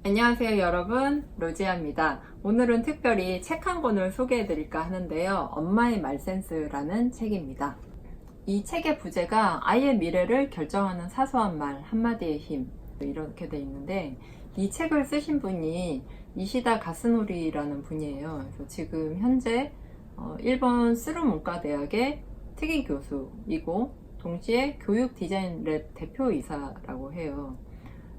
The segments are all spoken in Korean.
안녕하세요 여러분, 로지아입니다. 오늘은 특별히 책 한 권을 소개해 드릴까 하는데요. 엄마의 말센스라는 책입니다. 이 책의 부제가 아이의 미래를 결정하는 사소한 말 한마디의 힘, 이렇게 돼 있는데, 이 책을 쓰신 분이 이시다 가스노리라는 분이에요. 그래서 지금 현재 일본 스루문과대학의 특임 교수이고 동시에 교육 디자인 랩 대표이사라고 해요.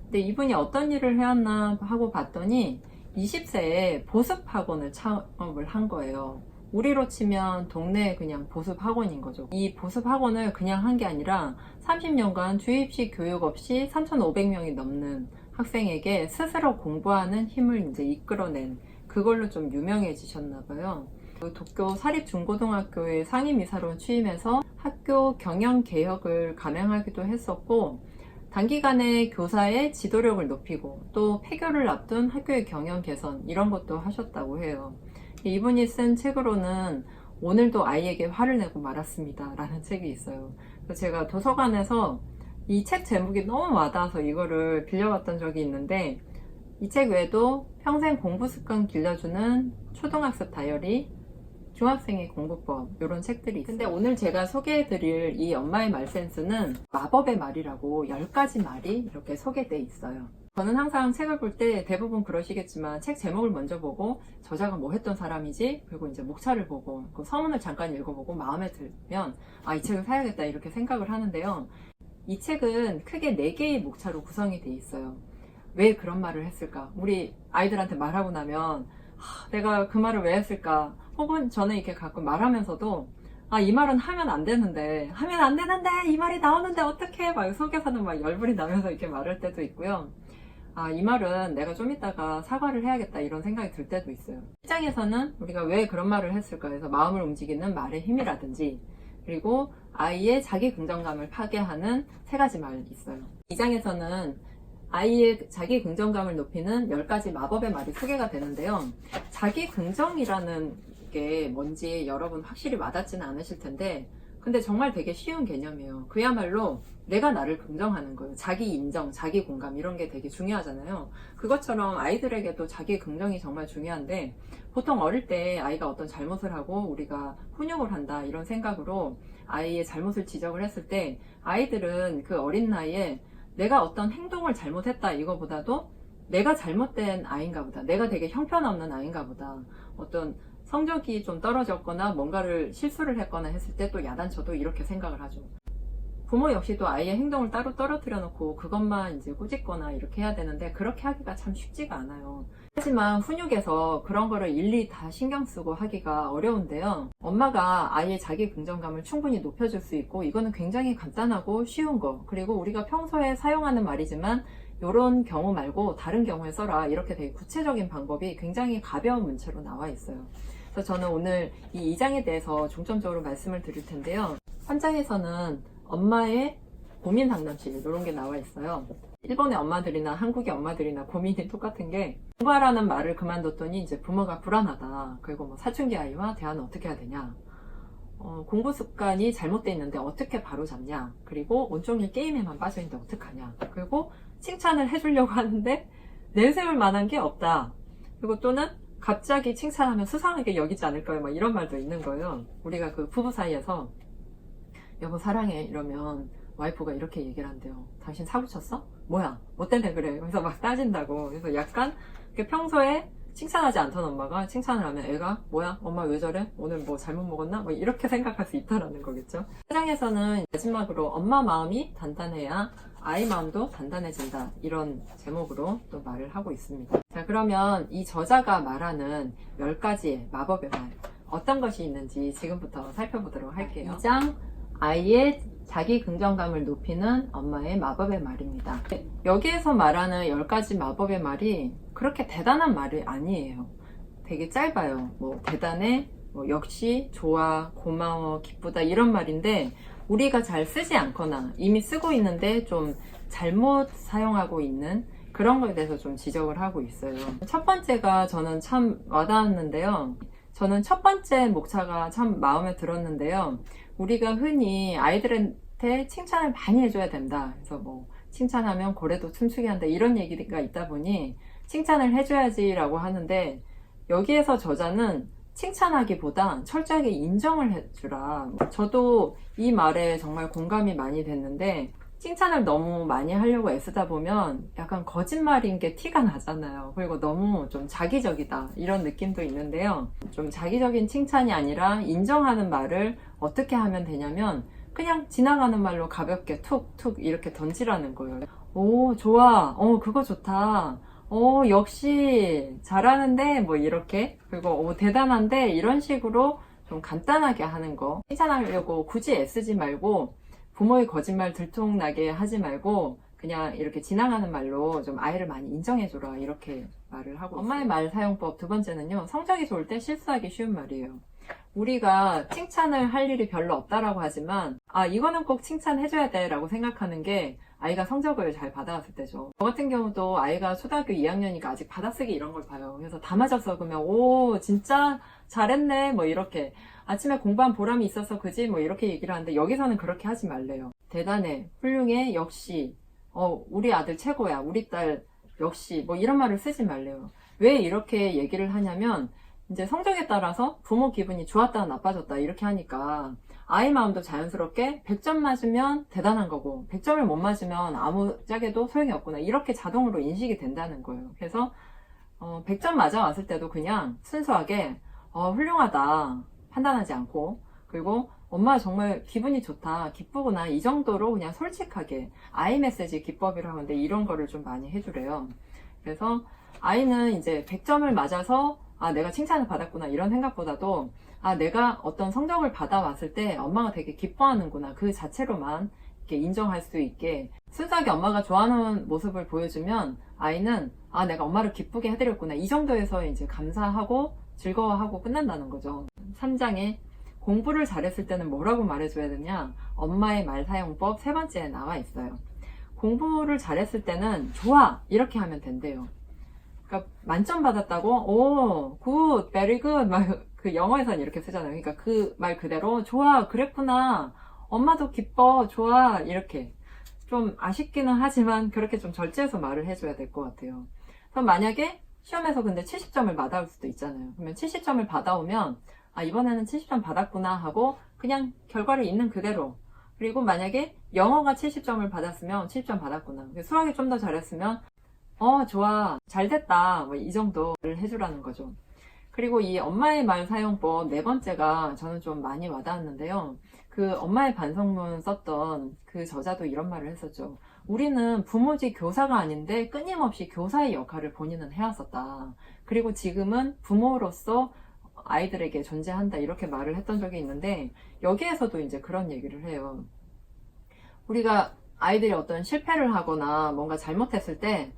근데 이분이 어떤 일을 해왔나 하고 봤더니 20세에 보습학원을 창업을 한 거예요. 우리로 치면 동네 그냥 보습학원인 거죠. 이 보습학원을 그냥 한 게 아니라 30년간 주입식 교육 없이 3,500명이 넘는 학생에게 스스로 공부하는 힘을 이제 이끌어낸, 그걸로 좀 유명해지셨나 봐요. 도쿄 사립중고등학교의 상임이사로 취임해서 학교 경영 개혁을 감행하기도 했었고, 단기간에 교사의 지도력을 높이고 또 폐교를 앞둔 학교의 경영 개선, 이런 것도 하셨다고 해요. 이분이 쓴 책으로는 오늘도 아이에게 화를 내고 말았습니다 라는 책이 있어요. 그래서 제가 도서관에서 이 책 제목이 너무 와닿아서 이거를 빌려봤던 적이 있는데, 이 책 외에도 평생 공부 습관 길러주는 초등학습 다이어리, 중학생의 공부법, 이런 책들이 있어요. 근데 오늘 제가 소개해드릴 이 엄마의 말센스는 마법의 말이라고 10가지 말이 이렇게 소개돼 있어요. 저는 항상 책을 볼 때 대부분 그러시겠지만 책 제목을 먼저 보고 저자가 뭐 했던 사람이지, 그리고 이제 목차를 보고 그 서문을 잠깐 읽어보고 마음에 들면 이 책을 사야겠다 이렇게 생각을 하는데요. 이 책은 크게 4개의 목차로 구성이 돼 있어요. 왜 그런 말을 했을까? 우리 아이들한테 말하고 나면 내가 그 말을 왜 했을까? 혹은 저는 이렇게 가끔 말하면서도 이 말은 하면 안 되는데 이 말이 나오는데 어떡해, 막 속에서는 막 열불이 나면서 이렇게 말할 때도 있고요. 이 말은 내가 좀 이따가 사과를 해야겠다 이런 생각이 들 때도 있어요. 시장에서는 우리가 왜 그런 말을 했을까 해서 마음을 움직이는 말의 힘이라든지, 그리고 아이의 자기 긍정감을 파괴하는 3가지 말이 있어요. 2장에서는 아이의 자기 긍정감을 높이는 10가지 마법의 말이 소개가 되는데요. 자기 긍정이라는 게 뭔지 여러분 확실히 와닿지는 않으실 텐데, 근데 정말 되게 쉬운 개념이에요. 그야말로 내가 나를 긍정하는 거예요. 자기 인정, 자기 공감, 이런 게 되게 중요하잖아요. 그것처럼 아이들에게도 자기 긍정이 정말 중요한데, 보통 어릴 때 아이가 어떤 잘못을 하고 우리가 훈육을 한다 이런 생각으로 아이의 잘못을 지적을 했을 때, 아이들은 그 어린 나이에 내가 어떤 행동을 잘못했다 이거보다도 내가 잘못된 아이인가 보다, 내가 되게 형편없는 아이인가 보다, 어떤 성적이 좀 떨어졌거나 뭔가를 실수를 했거나 했을 때 또 야단쳐도 이렇게 생각을 하죠. 부모 역시도 아이의 행동을 따로 떨어뜨려 놓고 그것만 이제 꾸짖거나 이렇게 해야 되는데, 그렇게 하기가 참 쉽지가 않아요. 하지만 훈육에서 그런 거를 일일이 다 신경 쓰고 하기가 어려운데요. 엄마가 아이의 자기 긍정감을 충분히 높여줄 수 있고, 이거는 굉장히 간단하고 쉬운 거, 그리고 우리가 평소에 사용하는 말이지만 이런 경우 말고 다른 경우에 써라, 이렇게 되게 구체적인 방법이 굉장히 가벼운 문체로 나와 있어요. 그래서 저는 오늘 이 2장에 대해서 중점적으로 말씀을 드릴 텐데요. 3장에서는 엄마의 고민 상담실, 이런 게 나와 있어요. 일본의 엄마들이나 한국의 엄마들이나 고민이 똑같은 게, 공부하라는 말을 그만뒀더니 이제 부모가 불안하다, 그리고 뭐 사춘기 아이와 대화는 어떻게 해야 되냐, 공부 습관이 잘못되어 있는데 어떻게 바로잡냐, 그리고 온종일 게임에만 빠져있는데 어떡하냐, 그리고 칭찬을 해주려고 하는데 내세울 만한 게 없다, 그리고 또는 갑자기 칭찬하면 수상하게 여기지 않을까요, 막 이런 말도 있는 거예요. 우리가 그 부부 사이에서 여보 사랑해 이러면 와이프가 이렇게 얘기를 한대요. 당신 사고 쳤어? 뭐야? 뭐 때문에 그래? 그래서 막 따진다고. 그래서 약간 평소에 칭찬하지 않던 엄마가 칭찬을 하면 애가 뭐야? 엄마 왜 저래? 오늘 뭐 잘못 먹었나? 뭐 이렇게 생각할 수 있다라는 거겠죠. 사장에서는 마지막으로 엄마 마음이 단단해야 아이 마음도 단단해진다, 이런 제목으로 또 말을 하고 있습니다. 자, 그러면 이 저자가 말하는 10가지의 마법의 말, 어떤 것이 있는지 지금부터 살펴보도록 할게요. 2장, 아이의 자기 긍정감을 높이는 엄마의 마법의 말입니다. 여기에서 말하는 10가지 마법의 말이 그렇게 대단한 말이 아니에요. 되게 짧아요. 뭐 대단해, 뭐 역시, 좋아, 고마워, 기쁘다, 이런 말인데, 우리가 잘 쓰지 않거나 이미 쓰고 있는데 좀 잘못 사용하고 있는 그런 거에 대해서 좀 지적을 하고 있어요. 첫 번째가 저는 참 와닿았는데요. 저는 첫 번째 목차가 참 마음에 들었는데요. 우리가 흔히 아이들한테 칭찬을 많이 해줘야 된다, 그래서 뭐 칭찬하면 고래도 춤추게 한다, 이런 얘기가 있다 보니 칭찬을 해줘야지라고 하는데 여기에서 저자는 칭찬하기보다 철저하게 인정을 해주라. 저도 이 말에 정말 공감이 많이 됐는데 칭찬을 너무 많이 하려고 애쓰다 보면 약간 거짓말인 게 티가 나잖아요. 그리고 너무 좀 자기적이다 이런 느낌도 있는데요. 좀 자기적인 칭찬이 아니라 인정하는 말을 어떻게 하면 되냐면 그냥 지나가는 말로 가볍게 툭툭 이렇게 던지라는 거예요. 오, 좋아. 그거 좋다. 역시 잘하는데 뭐 이렇게. 그리고 대단한데 이런 식으로 좀 간단하게 하는 거. 칭찬하려고 굳이 애쓰지 말고 부모의 거짓말 들통나게 하지 말고 그냥 이렇게 지나가는 말로 좀 아이를 많이 인정해줘라 이렇게 말을 하고 있어요. 엄마의 말 사용법 두 번째는요. 성적이 좋을 때 실수하기 쉬운 말이에요. 우리가 칭찬을 할 일이 별로 없다라고 하지만 이거는 꼭 칭찬해줘야 돼 라고 생각하는 게 아이가 성적을 잘 받아왔을 때죠. 저 같은 경우도 아이가 초등학교 2학년이니까 아직 받아쓰기 이런 걸 봐요. 그래서 다 맞았어 그러면 오 진짜 잘했네 뭐 이렇게 아침에 공부한 보람이 있어서 그지 뭐 이렇게 얘기를 하는데 여기서는 그렇게 하지 말래요. 대단해, 훌륭해, 역시 우리 아들 최고야, 우리 딸 역시 뭐 이런 말을 쓰지 말래요. 왜 이렇게 얘기를 하냐면 이제 성적에 따라서 부모 기분이 좋았다 나빠졌다 이렇게 하니까 아이 마음도 자연스럽게 100점 맞으면 대단한 거고 100점을 못 맞으면 아무짝에도 소용이 없구나 이렇게 자동으로 인식이 된다는 거예요. 그래서 100점 맞아왔을 때도 그냥 순수하게 훌륭하다 판단하지 않고 그리고 엄마 정말 기분이 좋다 기쁘구나 이 정도로 그냥 솔직하게 아이 메시지 기법이라고 하는데 이런 거를 좀 많이 해주래요. 그래서 아이는 이제 100점을 맞아서 내가 칭찬을 받았구나 이런 생각보다도 내가 어떤 성적을 받아왔을 때 엄마가 되게 기뻐하는구나 그 자체로만 이렇게 인정할 수 있게 순수하게 엄마가 좋아하는 모습을 보여주면 아이는 내가 엄마를 기쁘게 해드렸구나 이 정도에서 이제 감사하고 즐거워하고 끝난다는 거죠. 3장에 공부를 잘했을 때는 뭐라고 말해줘야 되냐 엄마의 말 사용법 세 번째에 나와 있어요. 공부를 잘했을 때는 좋아 이렇게 하면 된대요. 그러니까 만점 받았다고 오 굿 베리 굿 막 그 영어에서는 이렇게 쓰잖아요. 그러니까 그 말 그대로 좋아 그랬구나 엄마도 기뻐 좋아 이렇게 좀 아쉽기는 하지만 그렇게 좀 절제해서 말을 해줘야 될 것 같아요. 그럼 만약에 시험에서 근데 70점을 받아올 수도 있잖아요. 그러면 70점을 받아오면 이번에는 70점 받았구나 하고 그냥 결과를 있는 그대로 그리고 만약에 영어가 70점을 받았으면 70점 받았구나 수학이 좀 더 잘했으면 좋아 잘됐다 뭐 이 정도를 해주라는 거죠. 그리고 이 엄마의 말 사용법 네 번째가 저는 좀 많이 와닿았는데요. 그 엄마의 반성문 썼던 그 저자도 이런 말을 했었죠. 우리는 부모직 교사가 아닌데 끊임없이 교사의 역할을 본인은 해왔었다. 그리고 지금은 부모로서 아이들에게 존재한다 이렇게 말을 했던 적이 있는데 여기에서도 이제 그런 얘기를 해요. 우리가 아이들이 어떤 실패를 하거나 뭔가 잘못했을 때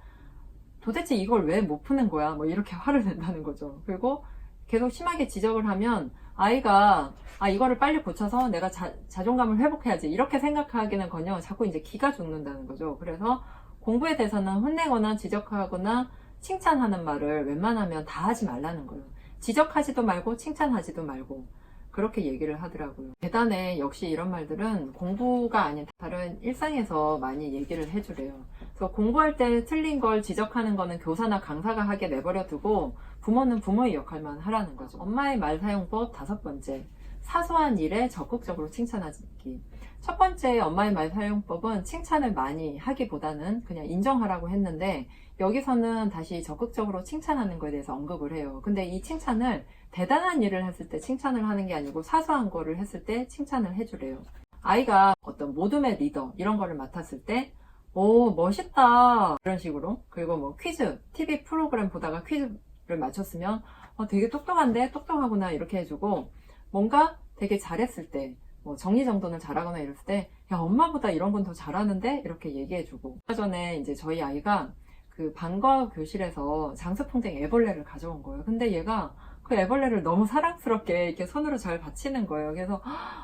도대체 이걸 왜 못 푸는 거야 뭐 이렇게 화를 낸다는 거죠. 그리고 계속 심하게 지적을 하면 아이가 이거를 빨리 고쳐서 내가 자존감을 회복해야지 이렇게 생각하기는커녕 자꾸 이제 기가 죽는다는 거죠. 그래서 공부에 대해서는 혼내거나 지적하거나 칭찬하는 말을 웬만하면 다 하지 말라는 거예요. 지적하지도 말고 칭찬하지도 말고 그렇게 얘기를 하더라고요. 대단해. 역시 이런 말들은 공부가 아닌 다른 일상에서 많이 얘기를 해주래요. 그래서 공부할 때 틀린 걸 지적하는 거는 교사나 강사가 하게 내버려 두고 부모는 부모의 역할만 하라는 거죠. 엄마의 말 사용법 다섯 번째, 사소한 일에 적극적으로 칭찬하기. 첫 번째 엄마의 말 사용법은 칭찬을 많이 하기보다는 그냥 인정하라고 했는데 여기서는 다시 적극적으로 칭찬하는 거에 대해서 언급을 해요. 근데 이 칭찬을 대단한 일을 했을 때 칭찬을 하는 게 아니고 사소한 거를 했을 때 칭찬을 해주래요. 아이가 어떤 모둠의 리더 이런 거를 맡았을 때 오 멋있다 이런 식으로 그리고 뭐 퀴즈 TV 프로그램 보다가 퀴즈를 맞췄으면 되게 똑똑한데 똑똑하구나 이렇게 해주고 뭔가 되게 잘했을 때 뭐 정리정돈을 잘하거나 이랬을 때 야 엄마보다 이런 건 더 잘하는데 이렇게 얘기해주고 얼마 전에 이제 저희 아이가 그 방과 교실에서 장수풍뎅 애벌레를 가져온 거예요. 근데 얘가 그 애벌레를 너무 사랑스럽게 이렇게 손으로 잘 받치는 거예요. 그래서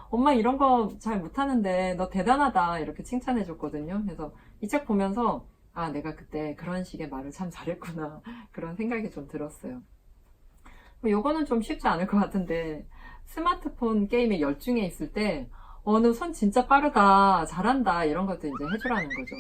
엄마 이런 거 잘 못하는데 너 대단하다 이렇게 칭찬해 줬거든요. 그래서 이 책 보면서 내가 그때 그런 식의 말을 참 잘했구나 그런 생각이 좀 들었어요. 요거는 좀 쉽지 않을 것 같은데 스마트폰 게임에 열중해 있을 때 너 손 진짜 빠르다 잘한다 이런 것도 이제 해주라는 거죠.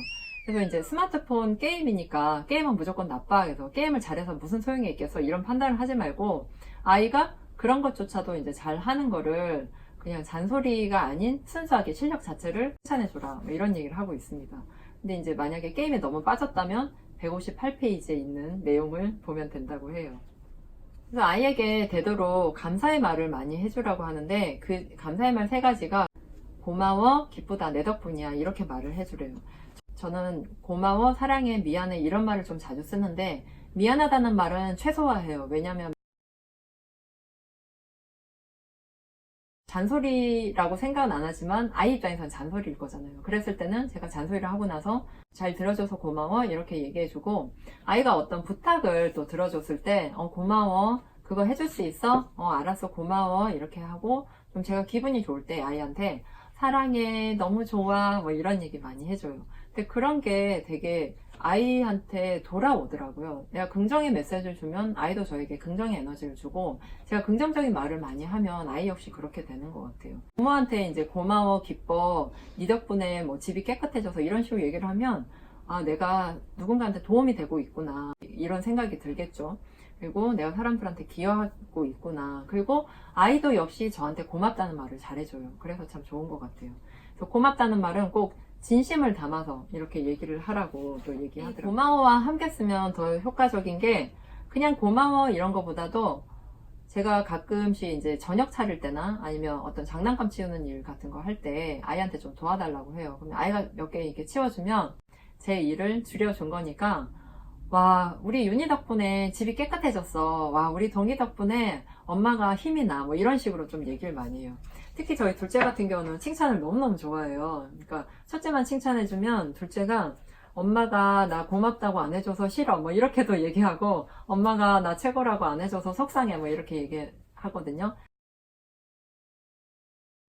그래서 이제 스마트폰 게임이니까 게임은 무조건 나빠. 그래서 게임을 잘해서 무슨 소용이 있겠어. 이런 판단을 하지 말고 아이가 그런 것조차도 이제 잘 하는 거를 그냥 잔소리가 아닌 순수하게 실력 자체를 칭찬해줘라. 뭐 이런 얘기를 하고 있습니다. 근데 이제 만약에 게임에 너무 빠졌다면 158페이지에 있는 내용을 보면 된다고 해요. 그래서 아이에게 되도록 감사의 말을 많이 해주라고 하는데 그 감사의 말 3가지가 고마워, 기쁘다, 내 덕분이야 이렇게 말을 해주래요. 저는 고마워, 사랑해, 미안해 이런 말을 좀 자주 쓰는데 미안하다는 말은 최소화해요. 왜냐면 잔소리라고 생각은 안 하지만 아이 입장에서는 잔소리일 거잖아요. 그랬을 때는 제가 잔소리를 하고 나서 잘 들어줘서 고마워 이렇게 얘기해주고 아이가 어떤 부탁을 또 들어줬을 때 고마워 그거 해줄 수 있어? 알았어 고마워 이렇게 하고 좀 제가 기분이 좋을 때 아이한테 사랑해 너무 좋아 뭐 이런 얘기 많이 해줘요. 근데 그런 게 되게 아이한테 돌아오더라고요. 내가 긍정의 메시지를 주면 아이도 저에게 긍정의 에너지를 주고 제가 긍정적인 말을 많이 하면 아이 역시 그렇게 되는 것 같아요. 부모한테 이제 고마워, 기뻐, 네 덕분에 뭐 집이 깨끗해져서 이런 식으로 얘기를 하면 아, 내가 누군가한테 도움이 되고 있구나 이런 생각이 들겠죠. 그리고 내가 사람들한테 기여하고 있구나. 그리고 아이도 역시 저한테 고맙다는 말을 잘해줘요. 그래서 참 좋은 것 같아요. 그래서 고맙다는 말은 꼭 진심을 담아서 이렇게 얘기를 하라고 또 얘기하더라고요. 고마워와 함께 쓰면 더 효과적인 게 그냥 고마워 이런 거보다도 제가 가끔씩 이제 저녁 차릴 때나 아니면 어떤 장난감 치우는 일 같은 거 할 때 아이한테 좀 도와달라고 해요. 그럼 아이가 몇 개 이렇게 치워주면 제 일을 줄여준 거니까 와, 우리 윤희 덕분에 집이 깨끗해졌어. 와, 우리 동희 덕분에 엄마가 힘이 나. 뭐 이런 식으로 좀 얘기를 많이 해요. 특히 저희 둘째 같은 경우는 칭찬을 너무너무 좋아해요. 그러니까 첫째만 칭찬해주면 둘째가 엄마가 나 고맙다고 안 해줘서 싫어. 뭐 이렇게도 얘기하고 엄마가 나 최고라고 안 해줘서 속상해. 뭐 이렇게 얘기하거든요.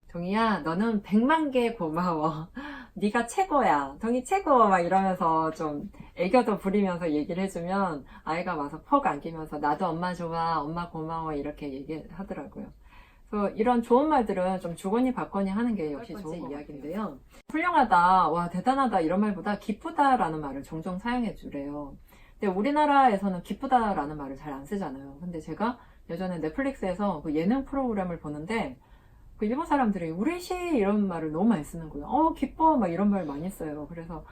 동희야, 너는 100만 개 고마워. 네가 최고야. 동희 최고. 막 이러면서 좀 애교도 부리면서 얘기를 해주면 아이가 와서 퍽 안기면서 나도 엄마 좋아, 엄마 고마워 이렇게 얘기하더라고요. 그래서 이런 좋은 말들은 좀 주거니 받거니 하는 게 역시 좋은 이야기인데요. 훌륭하다, 와 대단하다 이런 말보다 기쁘다라는 말을 종종 사용해 주래요. 근데 우리나라에서는 기쁘다라는 말을 잘 안 쓰잖아요. 근데 제가 예전에 넷플릭스에서 그 예능 프로그램을 보는데 그 일본 사람들이 우레시 이런 말을 너무 많이 쓰는 거예요. 기뻐 막 이런 말 많이 써요. 그래서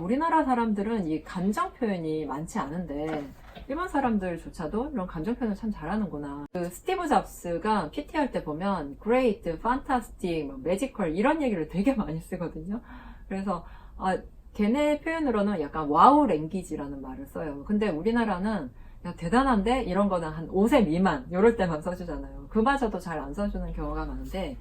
우리나라 사람들은 이 감정 표현이 많지 않은데 일본 사람들조차도 이런 감정 표현을 참 잘하는구나. 그 스티브 잡스가 PT 할 때 보면 great, fantastic, magical 이런 얘기를 되게 많이 쓰거든요. 그래서 걔네 표현으로는 약간 와우 랭귀지라는 말을 써요. 근데 우리나라는 야, 대단한데? 이런 거는 한 5세 미만 이럴 때만 써주잖아요. 그마저도 잘 안 써주는 경우가 많은데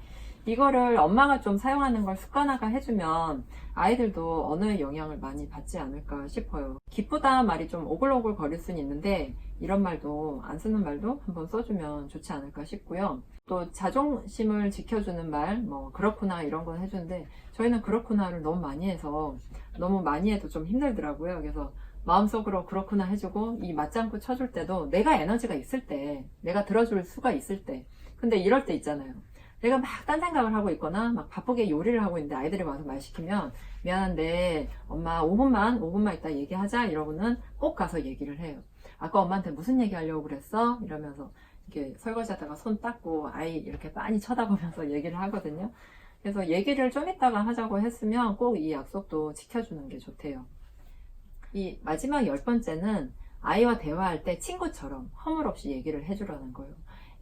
이거를 엄마가 좀 사용하는 걸 습관화가 해주면 아이들도 언어의 영향을 많이 받지 않을까 싶어요. 기쁘다 말이 좀 오글오글 거릴 수는 있는데 이런 말도 안 쓰는 말도 한번 써주면 좋지 않을까 싶고요. 또 자존심을 지켜주는 말, 뭐 그렇구나 이런 건 해주는데 저희는 그렇구나를 너무 많이 해서 너무 많이 해도 좀 힘들더라고요. 그래서 마음속으로 그렇구나 해주고 이 맞장구 쳐줄 때도 내가 에너지가 있을 때 내가 들어줄 수가 있을 때 근데 이럴 때 있잖아요. 내가 막 딴 생각을 하고 있거나 막 바쁘게 요리를 하고 있는데 아이들이 와서 말 시키면 미안한데 엄마 5분만 이따 얘기하자 이러고는 꼭 가서 얘기를 해요. 아까 엄마한테 무슨 얘기 하려고 그랬어? 이러면서 이렇게 설거지 하다가 손 닦고 아이 이렇게 빤히 쳐다보면서 얘기를 하거든요. 그래서 얘기를 좀 이따가 하자고 했으면 꼭 이 약속도 지켜주는 게 좋대요. 이 마지막 10번째는 아이와 대화할 때 친구처럼 허물없이 얘기를 해주라는 거예요.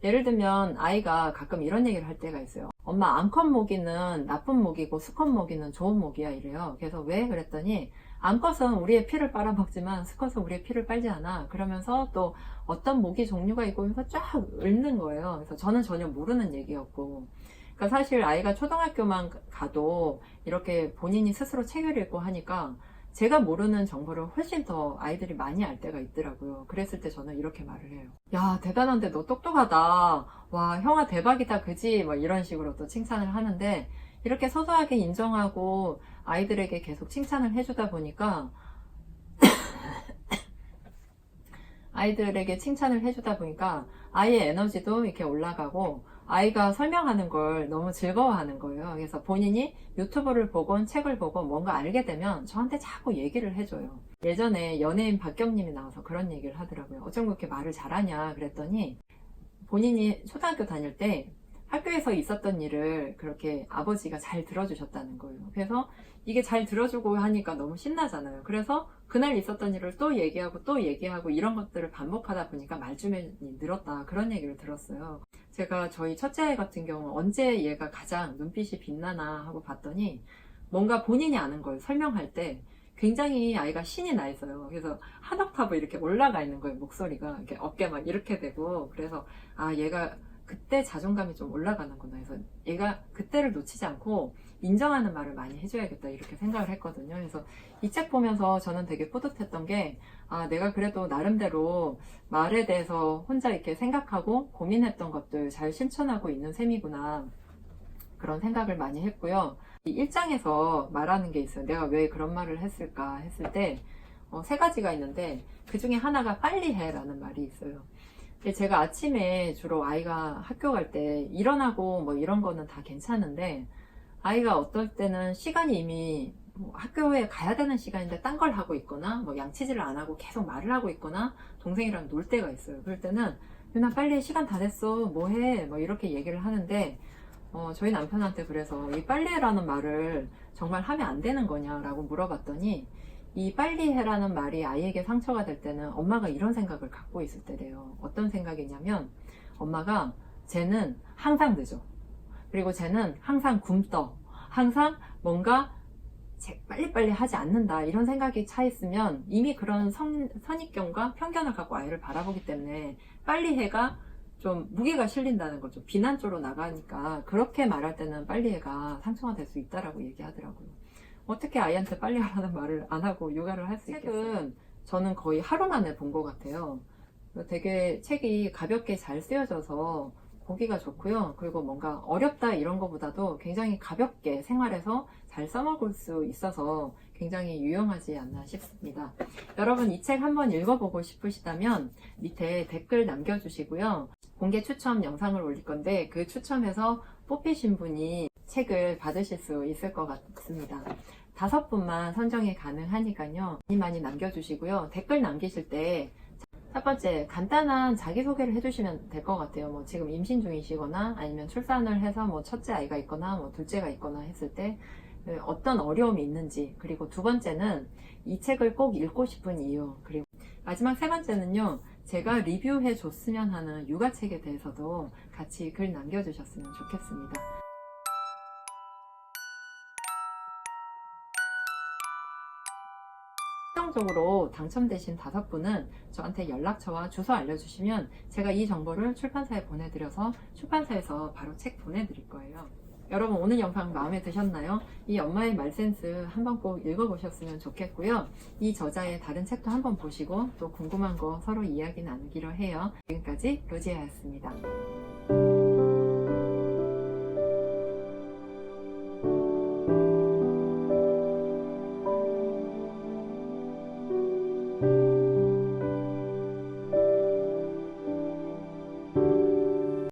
예를 들면 아이가 가끔 이런 얘기를 할 때가 있어요. 엄마 암컷 모기는 나쁜 모기고 수컷 모기는 좋은 모기야 이래요. 그래서 왜? 그랬더니 암컷은 우리의 피를 빨아먹지만 수컷은 우리의 피를 빨지 않아. 그러면서 또 어떤 모기 종류가 있고 하면서 쫙 읊는 거예요. 그래서 저는 전혀 모르는 얘기였고 그러니까 사실 아이가 초등학교만 가도 이렇게 본인이 스스로 책을 읽고 하니까 제가 모르는 정보를 훨씬 더 아이들이 많이 알 때가 있더라고요. 그랬을 때 저는 이렇게 말을 해요. 야, 대단한데 너 똑똑하다. 와, 형아 대박이다. 그지? 뭐 이런 식으로 또 칭찬을 하는데 이렇게 소소하게 인정하고 아이들에게 계속 칭찬을 해주다 보니까 아이들에게 칭찬을 해주다 보니까 아이의 에너지도 이렇게 올라가고 아이가 설명하는 걸 너무 즐거워하는 거예요. 그래서 본인이 유튜브를 보건 책을 보건 뭔가 알게 되면 저한테 자꾸 얘기를 해줘요. 예전에 연예인 박경님이 나와서 그런 얘기를 하더라고요. 어쩜 그렇게 말을 잘하냐 그랬더니 본인이 초등학교 다닐 때 학교에서 있었던 일을 그렇게 아버지가 잘 들어주셨다는 거예요. 그래서 이게 잘 들어주고 하니까 너무 신나잖아요. 그래서 그날 있었던 일을 또 얘기하고 이런 것들을 반복하다 보니까 말주변이 늘었다. 그런 얘기를 들었어요. 제가 저희 첫째 아이 같은 경우 언제 얘가 가장 눈빛이 빛나나 하고 봤더니 뭔가 본인이 아는 걸 설명할 때 굉장히 아이가 신이 나 있어요. 그래서 한 옥타브 이렇게 올라가 있는 거예요. 목소리가 이렇게 어깨 막 이렇게 되고. 그래서 아, 얘가 그때 자존감이 좀 올라가는구나 해서 얘가 그때를 놓치지 않고 인정하는 말을 많이 해줘야겠다 이렇게 생각을 했거든요. 그래서 이 책 보면서 저는 되게 뿌듯했던 게 아, 내가 그래도 나름대로 말에 대해서 혼자 이렇게 생각하고 고민했던 것들 잘 실천하고 있는 셈이구나 그런 생각을 많이 했고요. 이 1장에서 말하는 게 있어요. 내가 왜 그런 말을 했을까 했을 때 세 가지가 있는데 그 중에 하나가 빨리 해라는 말이 있어요. 제가 아침에 주로 아이가 학교 갈 때 일어나고 뭐 이런 거는 다 괜찮은데 아이가 어떨 때는 시간이 이미 뭐 학교에 가야 되는 시간인데 딴 걸 하고 있거나 뭐 양치질을 안 하고 계속 말을 하고 있거나 동생이랑 놀 때가 있어요. 그럴 때는 유나 빨리 시간 다 됐어 뭐 해 뭐 이렇게 얘기를 하는데 저희 남편한테 그래서 이 빨리 해라는 말을 정말 하면 안 되는 거냐라고 물어봤더니 이 빨리 해라는 말이 아이에게 상처가 될 때는 엄마가 이런 생각을 갖고 있을 때래요. 어떤 생각이냐면 엄마가 쟤는 항상 늦어. 그리고 쟤는 항상 굼떠. 항상 뭔가 빨리빨리 하지 않는다. 이런 생각이 차 있으면 이미 그런 선입견과 편견을 갖고 아이를 바라보기 때문에 빨리 해가 좀 무게가 실린다는 거죠. 비난 쪽으로 나가니까 그렇게 말할 때는 빨리 해가 상처가 될 수 있다라고 얘기하더라고요. 어떻게 아이한테 빨리 하라는 말을 안 하고 육아를 할 수 있겠어요? 책은 저는 거의 하루 만에 본 것 같아요. 되게 책이 가볍게 잘 쓰여져서 보기가 좋고요. 그리고 뭔가 어렵다 이런 것보다도 굉장히 가볍게 생활에서 잘 써먹을 수 있어서 굉장히 유용하지 않나 싶습니다. 여러분 이 책 한번 읽어보고 싶으시다면 밑에 댓글 남겨주시고요. 공개 추첨 영상을 올릴 건데 그 추첨에서 뽑히신 분이 책을 받으실 수 있을 것 같습니다. 5분만 선정이 가능하니까요. 많이 남겨주시고요. 댓글 남기실 때 첫 번째 간단한 자기소개를 해주시면 될 것 같아요. 뭐 지금 임신 중이시거나 아니면 출산을 해서 뭐 첫째 아이가 있거나 뭐 둘째가 있거나 했을 때 어떤 어려움이 있는지, 그리고 두 번째는 이 책을 꼭 읽고 싶은 이유, 그리고 마지막 세 번째는요, 제가 리뷰해 줬으면 하는 육아책에 대해서도 같이 글 남겨주셨으면 좋겠습니다. 최종적으로 당첨되신 5분은 저한테 연락처와 주소 알려주시면 제가 이 정보를 출판사에 보내드려서 출판사에서 바로 책 보내드릴 거예요. 여러분 오늘 영상 마음에 드셨나요? 이 엄마의 말센스 한번 꼭 읽어보셨으면 좋겠고요. 이 저자의 다른 책도 한번 보시고 또 궁금한 거 서로 이야기 나누기로 해요. 지금까지 로지아였습니다.